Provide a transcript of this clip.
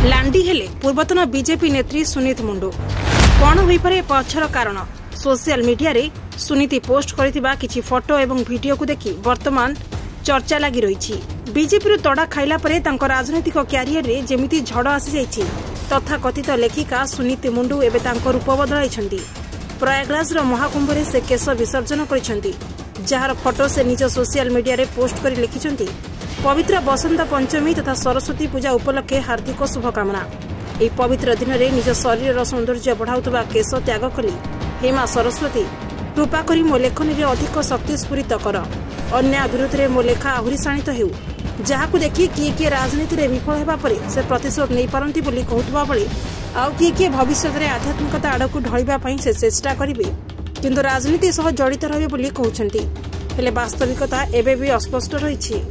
लांडी हेले पूर्वतन बीजेपी नेत्री सुनीति मुंडू कौन हो पारे पछर कारण सोशल मीडिया रे सुनीति पोस्ट करथिबा किछि फोटो एवं वीडियो को देखि वर्तमान चर्चा लगी रही। बीजेपी तड़ा खाइला परे तांको राजनैतिक क्यारियर रे जेमिति झड़ आसी जाइछि तथा कथित लेखिका सुनीति मुंडू एबे तांको रूप बदलाइछन्ती। प्रयागराज रो महाकुंभ रे से केश विसर्जन करिछन्ती, जार फोटो से निज सोशल मीडिया रे पोस्ट करी लिखिछन्ती पवित्र बसंत पंचमी तथा सरस्वती पूजा उपलक्षे हार्दिक शुभकामना। एही पवित्र दिन में निज शरीर सौंदर्य बढ़ाउतबा केश त्याग कली हेमा सरस्वती कृपा करी मो लेखनी रे अधिक शक्ति स्फुरित कर, अन्याय विरुद्ध रे मो लेखा आहुरी शाणित हेउ, जहाकु देखि किए राजनीति रे विफल हेबा परे से प्रतिशोध नहीं पारंती बोली कहउतबा बळे आउ किए भविष्य रे आध्यात्मिकता आडकु ढळिबा पई से चेष्टा करिवे किंतु राजनीति सह जड़ित रहिबे बोली कहउछन्ती। हेले वास्तविकता एबे भी अस्पष्ट रहिछि।